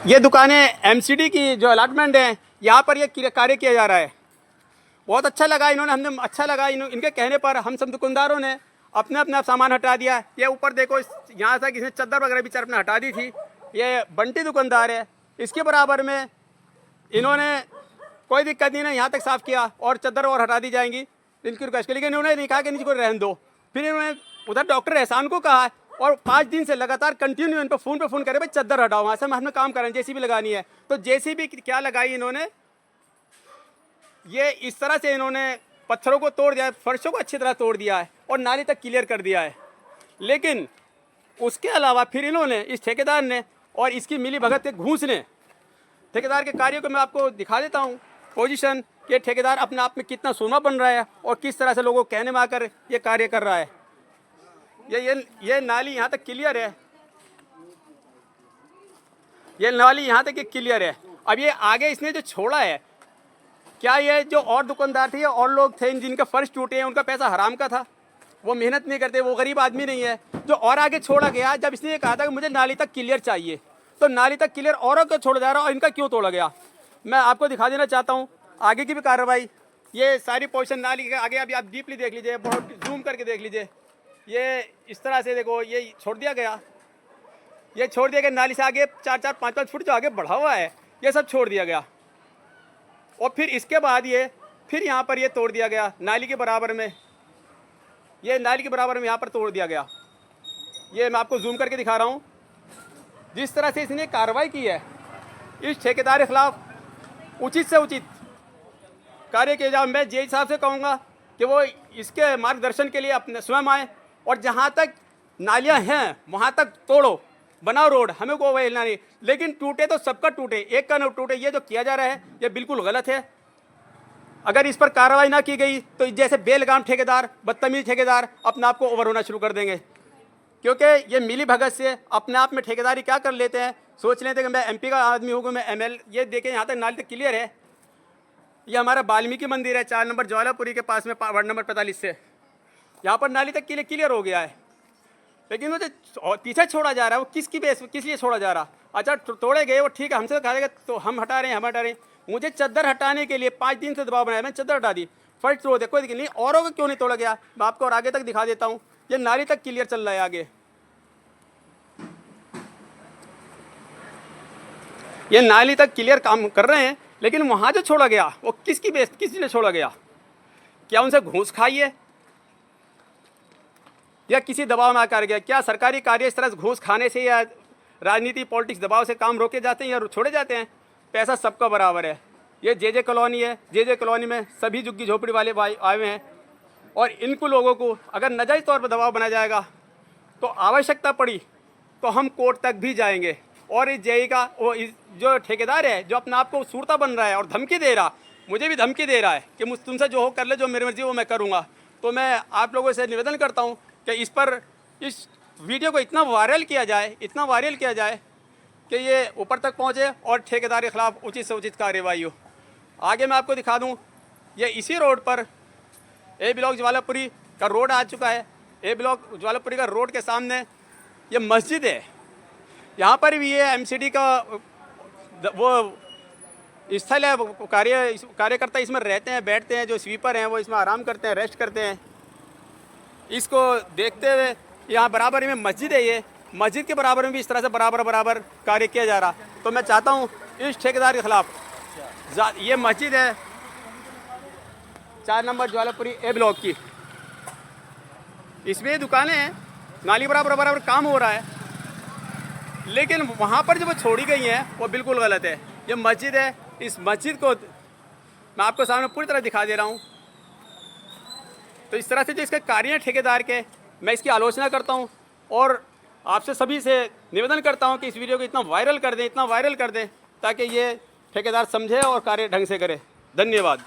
ये दुकानें एमसीडी की जो अलॉटमेंट है, यहाँ पर ये कार्य किया जा रहा है। बहुत अच्छा लगा, हमने अच्छा लगा इनके कहने पर हम सब दुकानदारों ने अपना सामान हटा दिया। ये ऊपर देखो, यहाँ तक इसने चादर वगैरह भी अपने हटा दी थी। ये बंटी दुकानदार है, इसके बराबर में इन्होंने कोई दिक्कत नहीं है, यहाँ तक साफ़ किया और चादर और हटा दी जाएंगी इनकी रिक्वेस्ट के। लेकिन इन्होंने नहीं कहा कि नीचे को रहने दो। फिर इन्होंने उधर डॉक्टर एहसान को कहा और 5 दिन से लगातार कंटिन्यू इन पर फ़ोन करे, भाई चादर हटाओ वहाँ से, हमने काम करें, जेसीबी लगानी है। तो जेसीबी क्या लगाई इन्होंने, ये इस तरह से इन्होंने पत्थरों को तोड़ दिया, फर्शों को अच्छी तरह तोड़ दिया है और नाली तक क्लियर कर दिया है। लेकिन उसके अलावा फिर इन्होंने, इस ठेकेदार ने और इसकी मिली भगत के घूस ने, ठेकेदार के कार्यों को मैं आपको दिखा देता हूँ पोजीशन, कि ठेकेदार अपने आप में कितना सोना बन रहा है और किस तरह से लोगों को कहने में आकर ये कार्य कर रहा है। ये नाली यहाँ तक क्लियर है, ये नाली यहाँ तक क्लियर है। अब ये आगे इसने जो छोड़ा है, क्या ये जो और दुकानदार थे और लोग थे जिनके फर्श टूटे हैं, उनका पैसा हराम का था, वो मेहनत नहीं करते, वो गरीब आदमी नहीं है जो और आगे छोड़ा गया। जब इसने ये कहा था कि मुझे नाली तक क्लियर चाहिए, तो नाली तक क्लियर औरों को छोड़ा जा रहा और इनका क्यों तोड़ा गया। मैं आपको दिखा देना चाहता हूँ आगे की भी कार्रवाई। ये सारी पोजीशन नाली के आगे अभी आप डीपली देख लीजिए, बहुत जूम करके देख लीजिए। ये इस तरह से देखो, ये छोड़ दिया गया, ये छोड़ दिया गया नाली से आगे 4-4, 5-5 फुट जो आगे बढ़ा हुआ है, ये सब छोड़ दिया गया। और फिर इसके बाद ये फिर यहाँ पर ये तोड़ दिया गया नाली के बराबर में, ये नाली के बराबर में यहाँ पर तोड़ दिया गया। ये मैं आपको जूम करके दिखा रहा हूँ। जिस तरह से इसने कार्रवाई की है, इस ठेकेदार के खिलाफ उचित से उचित कार्य किया जाए। मैं जे साहब से कहूँगा कि वो इसके मार्गदर्शन के लिए अपने स्वयं आए और जहाँ तक नालियाँ हैं वहाँ तक तोड़ो, बनाओ रोड, हमें को वही हिलना नहीं। लेकिन टूटे तो सबका टूटे, एक का न टूटे। ये जो किया जा रहा है ये बिल्कुल गलत है। अगर इस पर कार्रवाई ना की गई तो जैसे बेलगाम ठेकेदार, बदतमीज ठेकेदार अपने आप को ओवर होना शुरू कर देंगे। क्योंकि ये मिली भगत से अपने आप में ठेकेदारी क्या कर लेते हैं, सोच लेते हैं कि मैं एमपी का आदमी हूँ, मैं एमएल। ये देखें यहाँ तक नाली तक क्लियर है। ये हमारा वाल्मीकि मंदिर है 4 नंबर ज्वालापुरी के पास में, वार्ड नंबर 45 से। यहाँ पर नाली तक क्लियर हो गया है, लेकिन वो जो पीछे छोड़ा जा रहा है वो किस लिए छोड़ा जा रहा। अच्छा तोड़े गए वो ठीक है, हमसे कहा जाएगा तो हम हटा रहे हैं। मुझे चादर हटाने के लिए 5 दिन से दबाव बनाया, मैंने चादर हटा दी, फर्स्ट तोड़ दिया, कोई दिक्कत नहीं। औरों को क्यों नहीं तोड़ा गया, मैं आपको और आगे तक दिखा देता हूँ। ये नाली तक क्लियर चल रहा है आगे, ये नाली तक क्लियर काम कर रहे हैं। लेकिन वहाँ जो छोड़ा गया वो किस लिए छोड़ा गया, क्या उनसे घूस खाई है या किसी दबाव में आकर गया? क्या सरकारी कार्य इस तरह से घूस खाने से या राजनीति पॉलिटिक्स दबाव से काम रोके जाते हैं या छोड़े जाते हैं? पैसा सबका बराबर है। ये जे कॉलोनी है, जे कॉलोनी में सभी झुग्गी झोपड़ी वाले भाई आए हुए हैं और इनको लोगों को अगर नाजायज़ तौर पर दबाव बनाया जाएगा तो आवश्यकता पड़ी तो हम कोर्ट तक भी जाएंगे। और इस जेई का वो जो ठेकेदार है जो अपने आप को सूरता बन रहा है और धमकी दे रहा, मुझे भी धमकी दे रहा है कि मुझ तुमसे जो हो कर ले, जो मेरी मर्जी वो मैं करूँगा। तो मैं आप लोगों से निवेदन करता हूँ कि इस वीडियो को इतना वायरल किया जाए कि ये ऊपर तक पहुँचे और ठेकेदार के खिलाफ उचित से उचित कार्रवाई हो। आगे मैं आपको दिखा दूँ, ये इसी रोड पर ए ब्लॉक ज्वालापुरी का रोड आ चुका है। ए ब्लॉक ज्वालापुरी का रोड के सामने ये मस्जिद है, यहाँ पर भी ये एमसीडी का वो स्थल है, कार्यकर्ता इसमें रहते हैं, बैठते हैं, जो स्वीपर हैं वो इसमें आराम करते हैं, रेस्ट करते हैं। इसको देखते हुए यहाँ बराबर में मस्जिद है, ये मस्जिद के बराबर में भी इस तरह से बराबर कार्य किया जा रहा। तो मैं चाहता हूँ इस ठेकेदार के खिलाफ, ये मस्जिद है 4 नंबर ज्वालापुरी ए ब्लॉक की, इसमें दुकानें हैं, नाली बराबर काम हो रहा है। लेकिन वहाँ पर जो वो छोड़ी गई हैं वो बिल्कुल गलत है। ये मस्जिद है, इस मस्जिद को मैं आपको सामने पूरी तरह दिखा दे रहा हूँ। तो इस तरह से जो इसके कार्य हैं ठेकेदार के, मैं इसकी आलोचना करता हूँ और आपसे सभी से निवेदन करता हूँ कि इस वीडियो को इतना वायरल कर दें ताकि ये ठेकेदार समझे और कार्य ढंग से करे। धन्यवाद।